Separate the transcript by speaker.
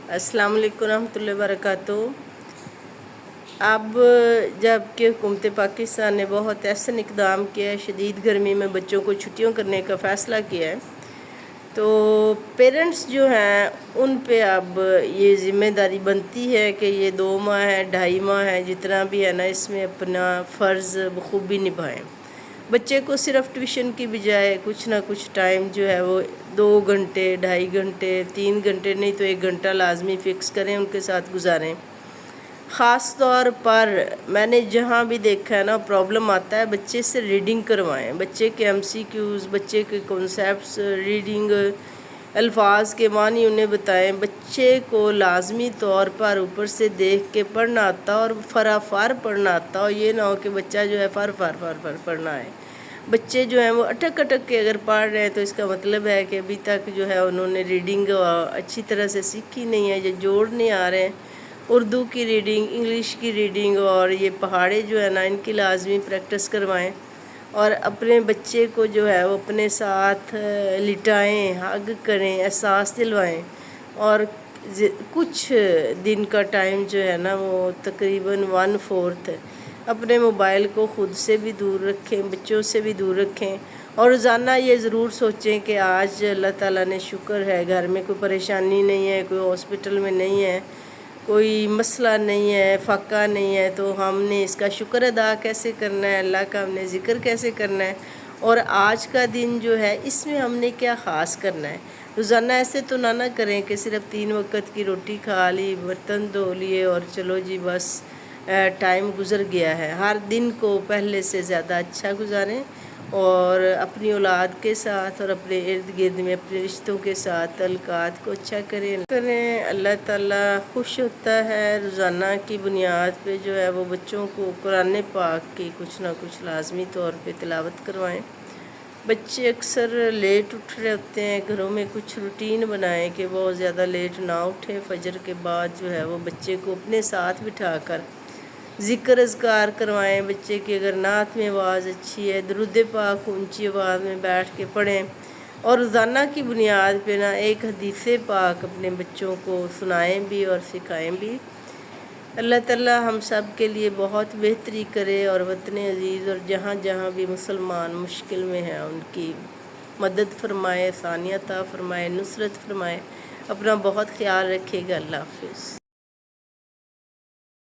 Speaker 1: अस्सलाम वालेकुम रहमतुल्लाहि व बरकातहू। अब जब कि हुकूमत पाकिस्तान ने बहुत ऐसा इक़दाम किया है, शदीद गर्मी में बच्चों को छुट्टियों करने का फ़ैसला किया है, तो पेरेंट्स जो हैं उन पे अब ये ज़िम्मेदारी बनती है कि ये 2 माह है, 2.5 माह है, जितना भी है ना, इसमें अपना फ़र्ज़ बखूबी निभाएं। बच्चे को सिर्फ ट्यूशन की बजाय कुछ ना कुछ टाइम जो है वो 2 घंटे, 2.5 घंटे, 3 घंटे नहीं तो 1 घंटा लाजमी फ़िक्स करें, उनके साथ गुजारें। ख़ास तौर पर मैंने जहाँ भी देखा है ना, प्रॉब्लम आता है, बच्चे से रीडिंग करवाएं। बच्चे के MCQs, बच्चे के कॉन्सेप्ट्स, रीडिंग, अल्फाज के मानी उन्हें बताएं। बच्चे को लाजमी तौर पर ऊपर से देख के पढ़ना आता और फराफार पढ़ना आता, और ये ना हो कि बच्चा जो है फर पढ़ना है। बच्चे जो हैं वो अटक अटक के अगर पढ़ रहे हैं तो इसका मतलब है कि अभी तक जो है उन्होंने रीडिंग अच्छी तरह से सीखी नहीं है, ये जोड़ नहीं आ रहे हैं। उर्दू की रीडिंग, इंग्लिश की रीडिंग और ये पहाड़े जो है ना, इनकी लाजमी प्रैक्टिस करवाएं और अपने बच्चे को जो है वो अपने साथ लिटाएं, हग करें, एहसास दिलवाएं। और कुछ दिन का टाइम जो है ना, वो तकरीबन 1/4 अपने मोबाइल को ख़ुद से भी दूर रखें, बच्चों से भी दूर रखें। और रोज़ाना ये ज़रूर सोचें कि आज अल्लाह ताला ने शुक्र है, घर में कोई परेशानी नहीं है, कोई हॉस्पिटल में नहीं है, कोई मसला नहीं है, फ़ाका नहीं है, तो हमने इसका शुक्र अदा कैसे करना है, अल्लाह का हमने ज़िक्र कैसे करना है, और आज का दिन जो है इसमें हमने क्या ख़ास करना है। रोज़ाना ऐसे तो ना करें कि सिर्फ 3 वक्त की रोटी खा ली, बर्तन धो लिए और चलो जी बस टाइम गुज़र गया है। हर दिन को पहले से ज़्यादा अच्छा गुजारें और अपनी औलाद के साथ और अपने इर्द गिर्द में अपने रिश्तों के साथ तल्लुकात को अच्छा करें। अल्लाह ताला खुश होता है। रोज़ाना की बुनियाद पे जो है वो बच्चों को कुरान पाक की कुछ ना कुछ लाजमी तौर पे तिलावत करवाएं। बच्चे अक्सर लेट उठ रहे होते हैं, घरों में कुछ रूटीन बनाएं कि बहुत ज़्यादा लेट ना उठें। फजर के बाद जो है वो बच्चे को अपने साथ बिठाकर ज़िक्र अज़कार करवाएं। बच्चे की अगर नात में आवाज़ अच्छी है, दरूद पाक ऊंची आवाज़ में बैठ के पढ़ें और रोज़ाना की बुनियाद पे ना एक हदीस पाक अपने बच्चों को सुनाएं भी और सिखाएं भी। अल्लाह ताला हम सब के लिए बहुत बेहतरी करे और वतन अज़ीज़ और जहाँ जहाँ भी मुसलमान मुश्किल में हैं उनकी मदद फरमाए, आसानियत अता फरमाए, नुसरत फरमाए। अपना बहुत ख्याल रखिएगा। अल्लाह हाफ़िज़।